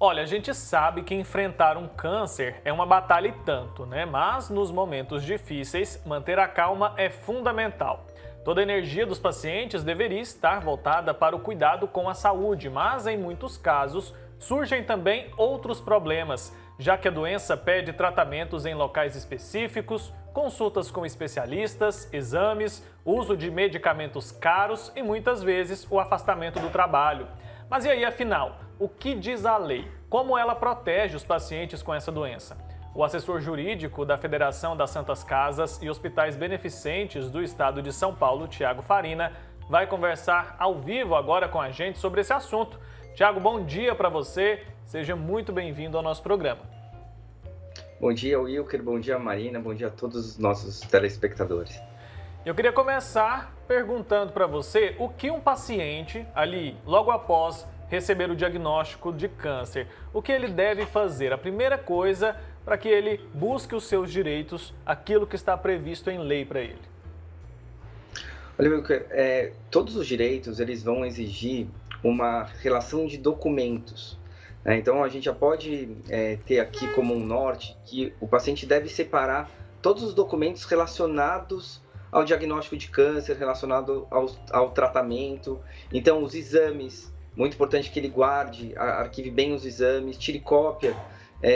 Olha, a gente sabe que enfrentar um câncer é uma batalha e tanto, né? Mas nos momentos difíceis, manter a calma é fundamental. Toda a energia dos pacientes deveria estar voltada para o cuidado com a saúde, mas em muitos casos surgem também outros problemas, já que a doença pede tratamentos em locais específicos, consultas com especialistas, exames, uso de medicamentos caros e muitas vezes o afastamento do trabalho. Mas e aí, afinal, o que diz a lei? Como ela protege os pacientes com essa doença? O assessor jurídico da Federação das Santas Casas e Hospitais Beneficentes do Estado de São Paulo, Tiago Farina, vai conversar ao vivo agora com a gente sobre esse assunto. Tiago, bom dia para você. Seja muito bem-vindo ao nosso programa. Bom dia, Wilker. Bom dia, Marina. Bom dia a todos os nossos telespectadores. Eu queria começar perguntando para você o que um paciente, ali, logo após receber o diagnóstico de câncer, o que ele deve fazer? A primeira coisa para que ele busque os seus direitos, aquilo que está previsto em lei para ele. Olha, Wilker, todos os direitos eles vão exigir uma relação de documentos. Então, a gente já pode ter aqui como um norte que o paciente deve separar todos os documentos relacionados ao diagnóstico de câncer, relacionado ao tratamento. Então, os exames, muito importante que ele guarde, arquive bem os exames, tire cópia,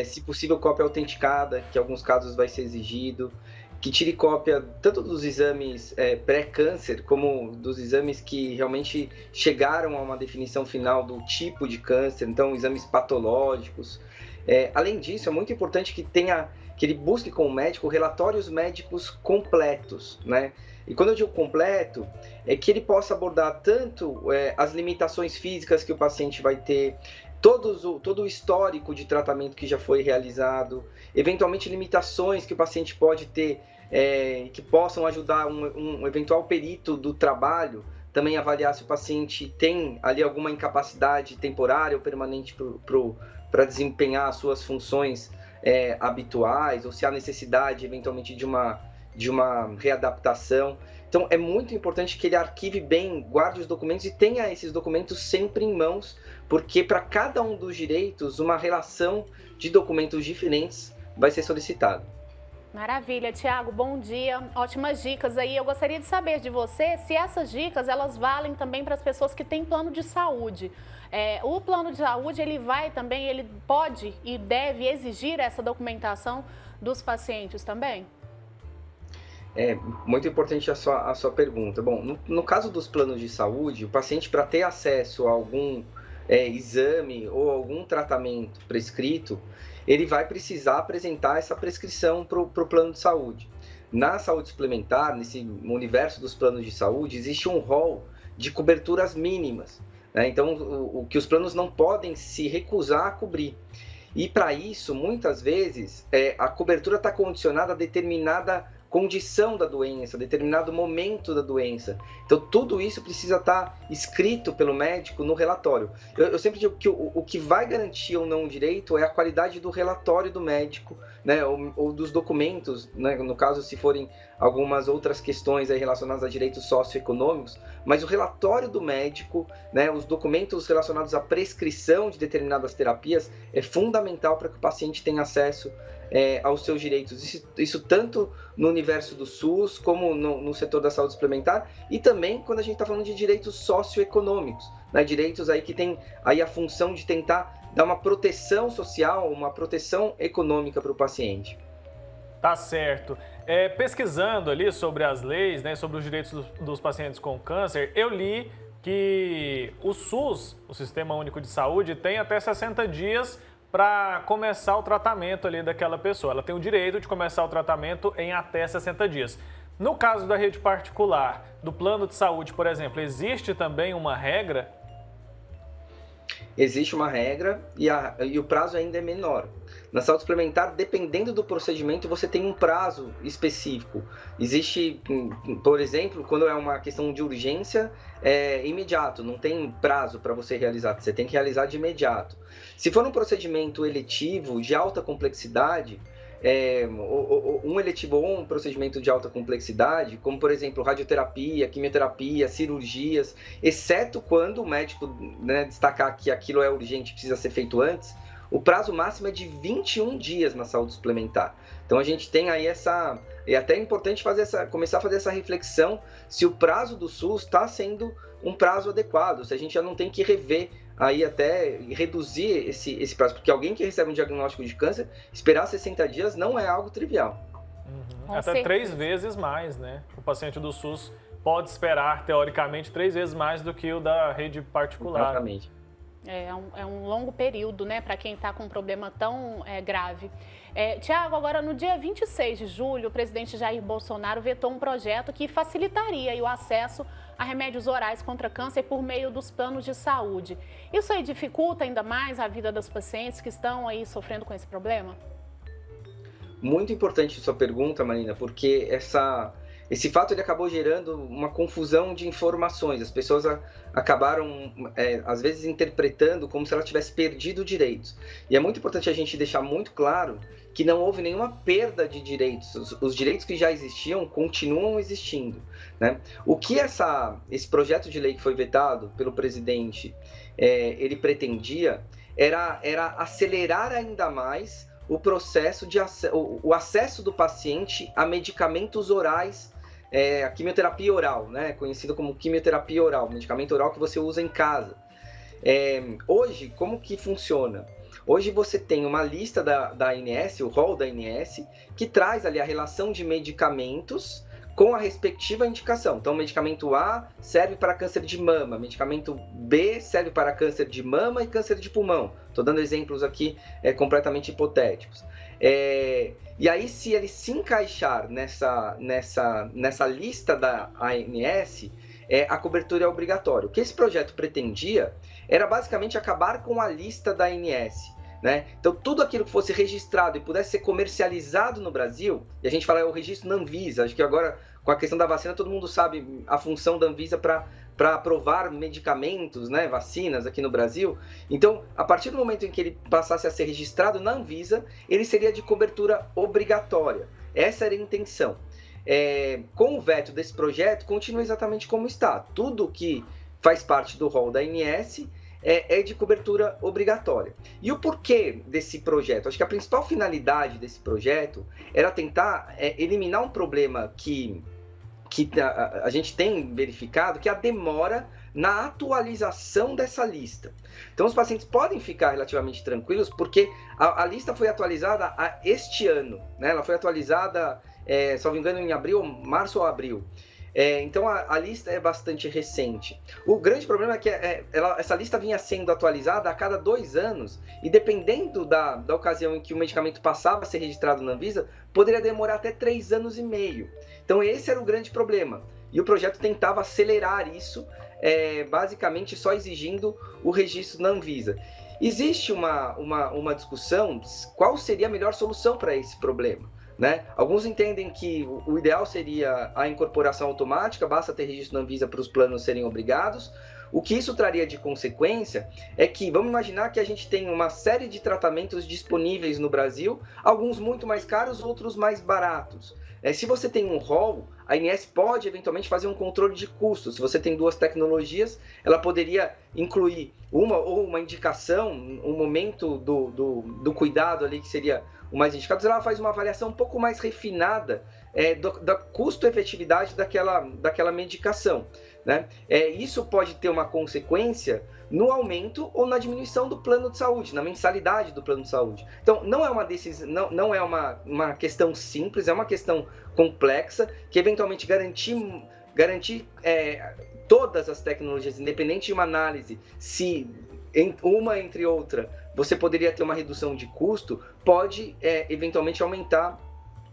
se possível cópia autenticada, que em alguns casos vai ser exigido, que tire cópia tanto dos exames pré-câncer, como dos exames que realmente chegaram a uma definição final do tipo de câncer, então exames patológicos. Além disso, é muito importante que ele busque com o médico relatórios médicos completos, né? E quando eu digo completo, é que ele possa abordar tanto as limitações físicas que o paciente vai ter, todo o histórico de tratamento que já foi realizado, eventualmente limitações que o paciente pode ter, que possam ajudar um eventual perito do trabalho, também avaliar se o paciente tem ali alguma incapacidade temporária ou permanente para desempenhar as suas funções habituais, ou se há necessidade eventualmente de uma readaptação. Então é muito importante que ele arquive bem, guarde os documentos e tenha esses documentos sempre em mãos, porque para cada um dos direitos uma relação de documentos diferentes vai ser solicitada. Maravilha, Tiago, bom dia. Ótimas dicas aí. Eu gostaria de saber de você se essas dicas elas valem também para as pessoas que têm plano de saúde. O plano de saúde ele pode e deve exigir essa documentação dos pacientes também? Muito importante a sua pergunta. Bom, no caso dos planos de saúde, o paciente, para ter acesso a algum exame ou algum tratamento prescrito, ele vai precisar apresentar essa prescrição para o plano de saúde. Na saúde suplementar, nesse universo dos planos de saúde, existe um rol de coberturas mínimas, né? Então, o que os planos não podem se recusar a cobrir. E para isso, muitas vezes, a cobertura está condicionada a determinada condição da doença, determinado momento da doença. Então, tudo isso precisa estar escrito pelo médico no relatório. Eu sempre digo que o que vai garantir ou não o direito é a qualidade do relatório do médico, né, ou dos documentos, né, no caso, se forem algumas outras questões aí relacionadas a direitos socioeconômicos, mas o relatório do médico, né, os documentos relacionados à prescrição de determinadas terapias é fundamental para que o paciente tenha acesso aos seus direitos. Isso tanto no universo do SUS, como no setor da saúde suplementar, e também quando a gente está falando de direitos socioeconômicos, né? Direitos aí que tem aí a função de tentar dar uma proteção social, uma proteção econômica para o paciente. Tá certo. Pesquisando ali sobre as leis, né, sobre os direitos dos pacientes com câncer, eu li que o SUS, o Sistema Único de Saúde, tem até 60 dias para começar o tratamento ali daquela pessoa. Ela tem o direito de começar o tratamento em até 60 dias. No caso da rede particular, do plano de saúde, por exemplo, existe também uma regra? Existe uma regra e o prazo ainda é menor. Na saúde suplementar, dependendo do procedimento, você tem um prazo específico. Existe, por exemplo, quando é uma questão de urgência, é imediato, não tem prazo para você realizar, você tem que realizar de imediato. Se for um procedimento eletivo de alta complexidade, um eletivo ou um procedimento de alta complexidade, como por exemplo radioterapia, quimioterapia, cirurgias, exceto quando o médico, né, destacar que aquilo é urgente e precisa ser feito antes, o prazo máximo é de 21 dias na saúde suplementar. Então a gente tem aí essa... É até importante começar a fazer essa reflexão se o prazo do SUS está sendo um prazo adequado, se a gente já não tem que rever aí até reduzir esse prazo, porque alguém que recebe um diagnóstico de câncer, esperar 60 dias não é algo trivial. Até 3 vezes mais, né? O paciente do SUS pode esperar, teoricamente, 3 vezes mais do que o da rede particular. Exatamente. É um longo período, né, para quem está com um problema tão grave. Tiago, agora no dia 26 de julho, o presidente Jair Bolsonaro vetou um projeto que facilitaria aí o acesso a remédios orais contra câncer por meio dos planos de saúde. Isso aí dificulta ainda mais a vida dos pacientes que estão aí sofrendo com esse problema? Muito importante sua pergunta, Marina, porque esse fato ele acabou gerando uma confusão de informações. As pessoas acabaram, às vezes, interpretando como se ela tivesse perdido direitos. E é muito importante a gente deixar muito claro que não houve nenhuma perda de direitos. Os direitos que já existiam continuam existindo, né? O que esse projeto de lei que foi vetado pelo presidente, ele pretendia era acelerar ainda mais o processo o acesso do paciente a medicamentos orais, a quimioterapia oral, né? Conhecida como quimioterapia oral, medicamento oral que você usa em casa. Hoje, como que funciona? Hoje você tem uma lista da ANS, o rol da ANS, que traz ali a relação de medicamentos com a respectiva indicação. Então, medicamento A serve para câncer de mama, medicamento B serve para câncer de mama e câncer de pulmão. Estou dando exemplos aqui completamente hipotéticos. E aí, se ele se encaixar nessa lista da ANS, a cobertura é obrigatória. O que esse projeto pretendia era basicamente acabar com a lista da ANS. Né? Então, tudo aquilo que fosse registrado e pudesse ser comercializado no Brasil, e a gente fala o registro na Anvisa, acho que agora com a questão da vacina todo mundo sabe a função da Anvisa para aprovar medicamentos, né, vacinas aqui no Brasil. Então, a partir do momento em que ele passasse a ser registrado na Anvisa, ele seria de cobertura obrigatória. Essa era a intenção. Com o veto desse projeto, continua exatamente como está. Tudo que faz parte do rol da ANS é de cobertura obrigatória. E o porquê desse projeto? Acho que a principal finalidade desse projeto era tentar eliminar um problema que a gente tem verificado, que é a demora na atualização dessa lista. Então, os pacientes podem ficar relativamente tranquilos, porque a lista foi atualizada este ano, né? Ela foi atualizada, se não me engano, em março ou abril. Então, a lista é bastante recente. O grande problema é que essa lista vinha sendo atualizada a cada 2 anos, e dependendo da ocasião em que o medicamento passava a ser registrado na Anvisa, poderia demorar até 3 anos e meio. Então, esse era o grande problema. E o projeto tentava acelerar isso, basicamente só exigindo o registro na Anvisa. Existe uma discussão qual seria a melhor solução para esse problema. Né? Alguns entendem que o ideal seria a incorporação automática, basta ter registro na Anvisa para os planos serem obrigados. O que isso traria de consequência é que, vamos imaginar que a gente tem uma série de tratamentos disponíveis no Brasil, alguns muito mais caros, outros mais baratos. Se você tem um rol, a ANS pode eventualmente fazer um controle de custos. Se você tem 2 tecnologias, ela poderia incluir uma indicação, um momento do cuidado ali que seria o mais indicado. Ela faz uma avaliação um pouco mais refinada da custo-efetividade daquela medicação. Né? Isso pode ter uma consequência no aumento ou na diminuição do plano de saúde, na mensalidade do plano de saúde. Então, não é uma decisão, não é uma questão simples, é uma questão complexa que eventualmente garantir todas as tecnologias, independente de uma análise, se uma entre outra você poderia ter uma redução de custo, pode eventualmente aumentar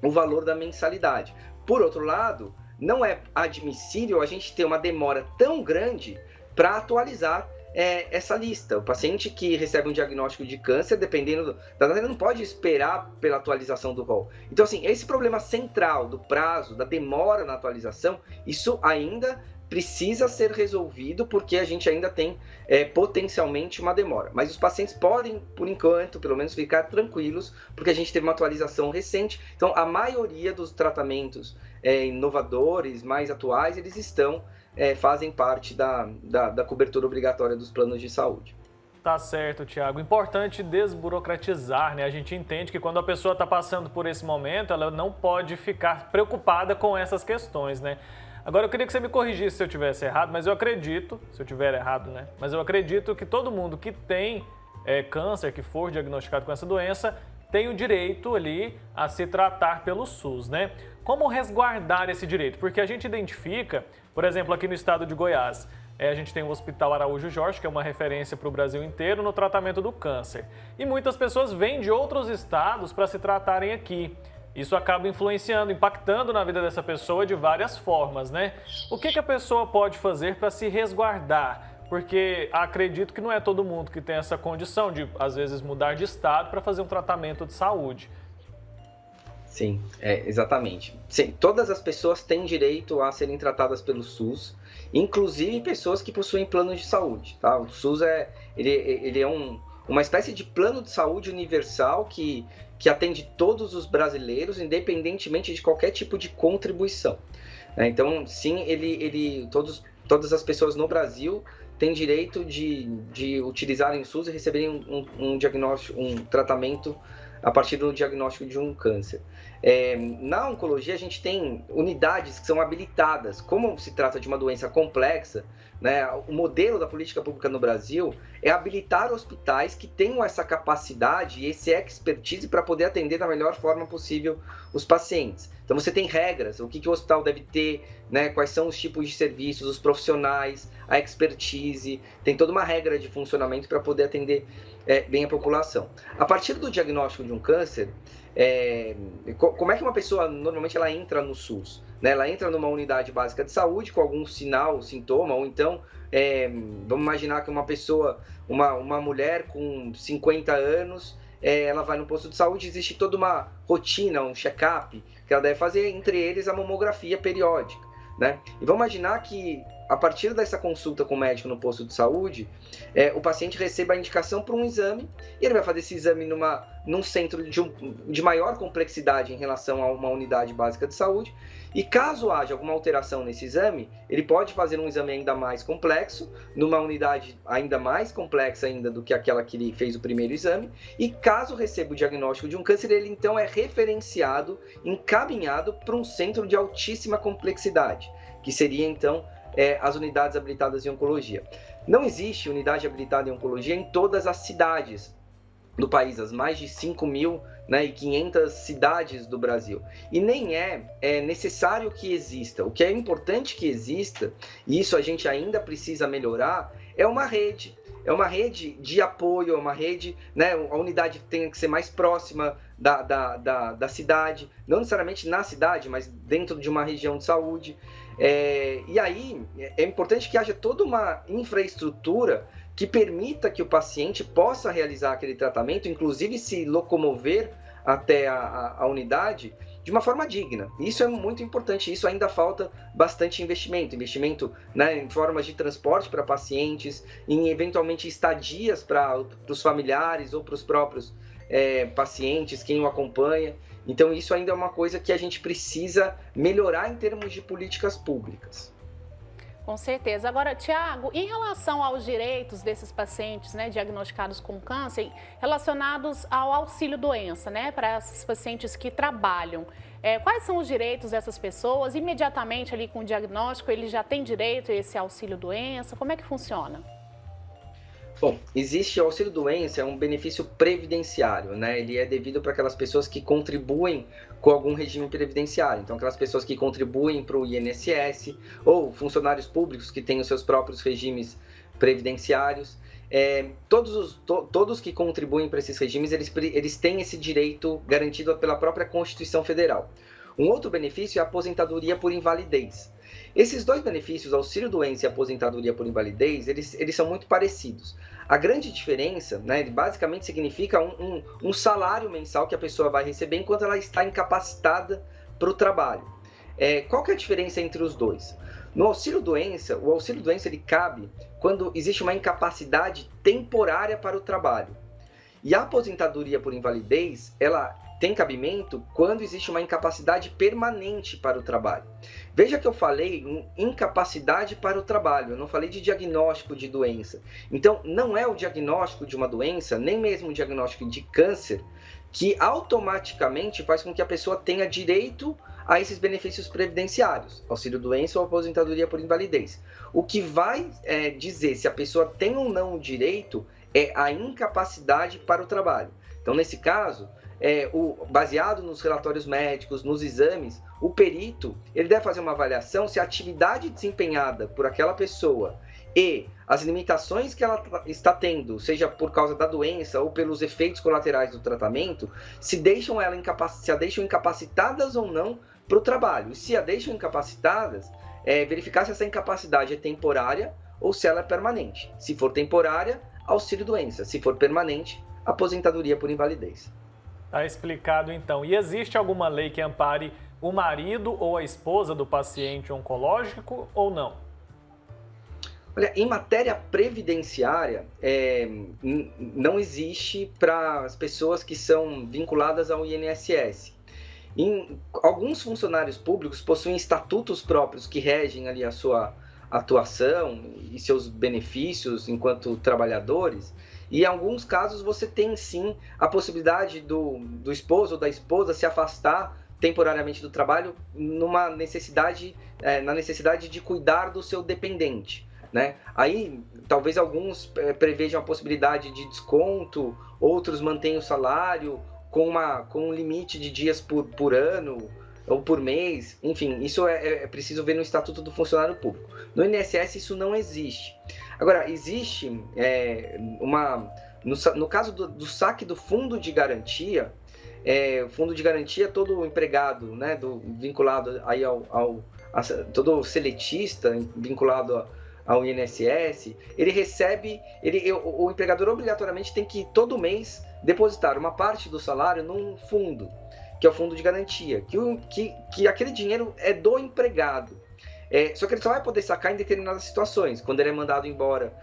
o valor da mensalidade. Por outro lado, não é admissível a gente ter uma demora tão grande para atualizar essa lista. O paciente que recebe um diagnóstico de câncer, dependendo da data, ele não pode esperar pela atualização do rol. Então, assim, esse problema central do prazo, da demora na atualização, isso ainda precisa ser resolvido, porque a gente ainda tem potencialmente uma demora. Mas os pacientes podem, por enquanto, pelo menos ficar tranquilos, porque a gente teve uma atualização recente. Então, a maioria dos tratamentos inovadores, mais atuais, eles fazem parte da cobertura obrigatória dos planos de saúde. Tá certo, Tiago. Importante desburocratizar, né? A gente entende que quando a pessoa está passando por esse momento, ela não pode ficar preocupada com essas questões, né? Agora, eu queria que você me corrigisse se eu tivesse errado, mas eu acredito, se eu tiver errado, né? Mas eu acredito que todo mundo que tem câncer, que for diagnosticado com essa doença, tem o direito ali a se tratar pelo SUS, né? Como resguardar esse direito? Porque a gente identifica, por exemplo, aqui no estado de Goiás, a gente tem o Hospital Araújo Jorge, que é uma referência para o Brasil inteiro no tratamento do câncer. E muitas pessoas vêm de outros estados para se tratarem aqui. Isso acaba influenciando, impactando na vida dessa pessoa de várias formas, né? O que a pessoa pode fazer para se resguardar? Porque acredito que não é todo mundo que tem essa condição de, às vezes, mudar de estado para fazer um tratamento de saúde. Sim, exatamente. Sim, todas as pessoas têm direito a serem tratadas pelo SUS, inclusive pessoas que possuem planos de saúde, tá? O SUS ele é uma espécie de plano de saúde universal que atende todos os brasileiros, independentemente de qualquer tipo de contribuição. Então, sim, todas as pessoas no Brasil têm direito de utilizarem o SUS e receberem um diagnóstico, um tratamento a partir do diagnóstico de um câncer. Na oncologia, a gente tem unidades que são habilitadas. Como se trata de uma doença complexa, né, o modelo da política pública no Brasil é habilitar hospitais que tenham essa capacidade e esse expertise para poder atender da melhor forma possível os pacientes. Então, você tem regras, o que o hospital deve ter, né, quais são os tipos de serviços, os profissionais, a expertise, tem toda uma regra de funcionamento para poder atender bem a população. A partir do diagnóstico de um câncer, como é que uma pessoa, normalmente, ela entra no SUS? Né? Ela entra numa unidade básica de saúde com algum sinal, sintoma, ou então, vamos imaginar que uma pessoa, uma mulher com 50 anos, ela vai no posto de saúde, existe toda uma rotina, um check-up, que ela deve fazer, entre eles a mamografia periódica. Né? E vamos imaginar que, a partir dessa consulta com o médico no posto de saúde, o paciente receba a indicação para um exame, e ele vai fazer esse exame num centro de maior complexidade em relação a uma unidade básica de saúde, e caso haja alguma alteração nesse exame, ele pode fazer um exame ainda mais complexo, numa unidade ainda mais complexa ainda do que aquela que ele fez o primeiro exame, e caso receba o diagnóstico de um câncer, ele então é referenciado, encaminhado para um centro de altíssima complexidade, que seria então as unidades habilitadas em oncologia. Não existe unidade habilitada em oncologia em todas as cidades do país, as mais de 5.500 cidades do Brasil. E nem é necessário que exista. O que é importante que exista, e isso a gente ainda precisa melhorar, é uma rede. É uma rede de apoio, é uma rede, né, a unidade tem que ser mais próxima da cidade, não necessariamente na cidade, mas dentro de uma região de saúde. E aí é importante que haja toda uma infraestrutura que permita que o paciente possa realizar aquele tratamento, inclusive se locomover até a unidade de uma forma digna. Isso é muito importante, isso ainda falta bastante investimento, né, em formas de transporte para pacientes, em eventualmente estadias para os familiares ou para os próprios pacientes, quem o acompanha. Então isso ainda é uma coisa que a gente precisa melhorar em termos de políticas públicas. Com certeza. Agora, Tiago, em relação aos direitos desses pacientes, né, diagnosticados com câncer, relacionados ao auxílio-doença, né, para esses pacientes que trabalham, quais são os direitos dessas pessoas? Imediatamente ali com o diagnóstico, eles já têm direito a esse auxílio-doença? Como é que funciona? Bom, existe o auxílio-doença, é um benefício previdenciário, né? Ele é devido para aquelas pessoas que contribuem com algum regime previdenciário. Então, aquelas pessoas que contribuem para o INSS ou funcionários públicos que têm os seus próprios regimes previdenciários. Todos que contribuem para esses regimes, eles têm esse direito garantido pela própria Constituição Federal. Um outro benefício é a aposentadoria por invalidez. Esses dois benefícios, auxílio-doença e aposentadoria por invalidez, eles são muito parecidos. A grande diferença, né, ele basicamente significa um salário mensal que a pessoa vai receber enquanto ela está incapacitada para o trabalho. Qual que é a diferença entre os dois? No auxílio-doença, o auxílio-doença ele cabe quando existe uma incapacidade temporária para o trabalho. E a aposentadoria por invalidez, ela tem cabimento quando existe uma incapacidade permanente para o trabalho. Veja que eu falei em incapacidade para o trabalho, eu não falei de diagnóstico de doença. Então, não é o diagnóstico de uma doença, nem mesmo o diagnóstico de câncer, que automaticamente faz com que a pessoa tenha direito a esses benefícios previdenciários, auxílio-doença ou aposentadoria por invalidez. O que vai dizer se a pessoa tem ou não o direito é a incapacidade para o trabalho. Então, nesse caso, baseado nos relatórios médicos, nos exames, o perito ele deve fazer uma avaliação se a atividade desempenhada por aquela pessoa e as limitações que ela está tendo, seja por causa da doença ou pelos efeitos colaterais do tratamento, se a deixam incapacitadas ou não para o trabalho. E se a deixam incapacitadas, verificar se essa incapacidade é temporária ou se ela é permanente. Se for temporária, auxílio-doença. Se for permanente, aposentadoria por invalidez. Está explicado, então. E existe alguma lei que ampare o marido ou a esposa do paciente oncológico ou não? Olha, em matéria previdenciária, não existe para as pessoas que são vinculadas ao INSS. Alguns funcionários públicos possuem estatutos próprios que regem ali a sua atuação e seus benefícios enquanto trabalhadores. E em alguns casos você tem sim a possibilidade do esposo ou da esposa se afastar temporariamente do trabalho na necessidade de cuidar do seu dependente. Né? Aí, talvez alguns prevejam a possibilidade de desconto, outros mantêm o salário com um limite de dias por ano ou por mês. Enfim, isso é preciso ver no Estatuto do Funcionário Público. No INSS isso não existe. Agora, existe no caso do saque do fundo de garantia, fundo de garantia, todo empregado, né, vinculado aí todo seletista vinculado ao INSS, ele recebe, o empregador obrigatoriamente tem que todo mês depositar uma parte do salário num fundo, que é o fundo de garantia, que aquele dinheiro é do empregado. Só que ele só vai poder sacar em determinadas situações, quando ele é mandado embora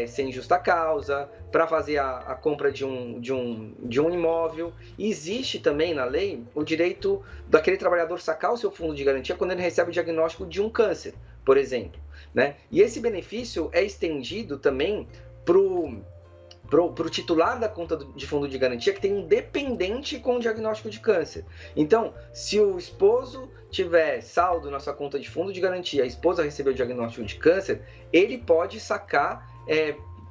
sem justa causa, para fazer a compra de um imóvel. E existe também na lei o direito daquele trabalhador sacar o seu fundo de garantia quando ele recebe o diagnóstico de um câncer, por exemplo. Né? E esse benefício é estendido também para o titular da conta de fundo de garantia que tem um dependente com diagnóstico de câncer. Então, se o esposo tiver saldo na sua conta de fundo de garantia, a esposa recebeu o diagnóstico de câncer, ele pode sacar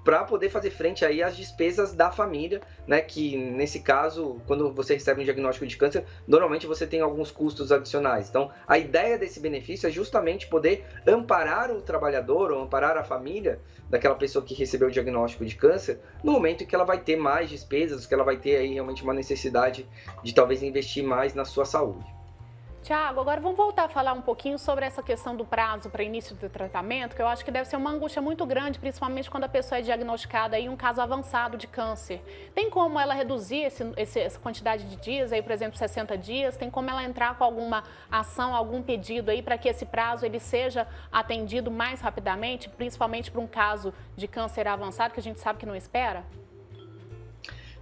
para poder fazer frente aí às despesas da família, né? Que nesse caso, quando você recebe um diagnóstico de câncer, normalmente você tem alguns custos adicionais. Então, a ideia desse benefício é justamente poder amparar o trabalhador ou amparar a família daquela pessoa que recebeu o diagnóstico de câncer no momento em que ela vai ter mais despesas, que ela vai ter aí realmente uma necessidade de talvez investir mais na sua saúde. Tiago, agora vamos voltar a falar um pouquinho sobre essa questão do prazo para início do tratamento, que eu acho que deve ser uma angústia muito grande, principalmente quando a pessoa é diagnosticada em um caso avançado de câncer. Tem como ela reduzir essa quantidade de dias, aí, por exemplo, 60 dias? Tem como ela entrar com alguma ação, algum pedido aí para que esse prazo ele seja atendido mais rapidamente, principalmente para um caso de câncer avançado que a gente sabe que não espera?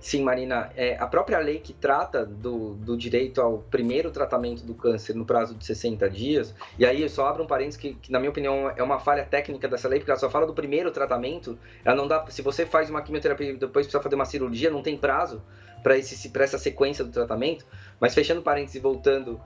Sim, Marina, a própria lei que trata do direito ao primeiro tratamento do câncer no prazo de 60 dias, e aí eu só abro um parênteses que na minha opinião é uma falha técnica dessa lei, porque ela só fala do primeiro tratamento, ela não dá, se você faz uma quimioterapia e depois precisa fazer uma cirurgia, não tem prazo para essa sequência do tratamento, mas fechando parênteses e voltando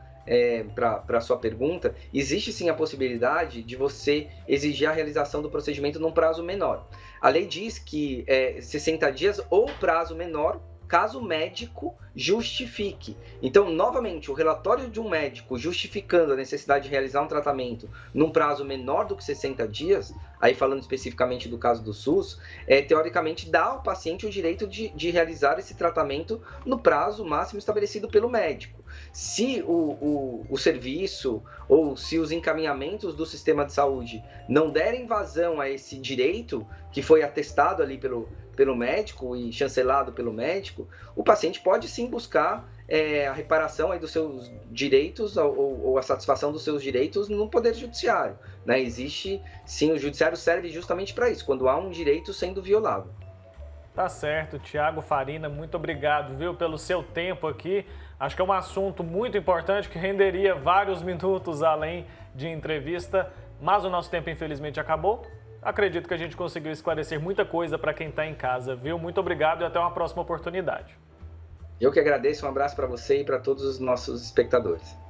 para a sua pergunta, existe sim a possibilidade de você exigir a realização do procedimento num prazo menor. A lei diz que 60 dias ou prazo menor, caso o médico justifique. Então, novamente, o relatório de um médico justificando a necessidade de realizar um tratamento num prazo menor do que 60 dias, aí falando especificamente do caso do SUS, teoricamente dá ao paciente o direito de realizar esse tratamento no prazo máximo estabelecido pelo médico. Se o serviço ou se os encaminhamentos do sistema de saúde não derem vazão a esse direito que foi atestado ali pelo médico e chancelado pelo médico, o paciente pode sim buscar a reparação aí dos seus direitos ou a satisfação dos seus direitos no Poder Judiciário. Né? Existe, sim, o Judiciário serve justamente para isso, quando há um direito sendo violado. Tá certo, Tiago Farina, muito obrigado, viu, pelo seu tempo aqui. Acho que é um assunto muito importante que renderia vários minutos além de entrevista, mas o nosso tempo infelizmente acabou. Acredito que a gente conseguiu esclarecer muita coisa para quem está em casa, viu? Muito obrigado e até uma próxima oportunidade. Eu que agradeço, um abraço para você e para todos os nossos espectadores.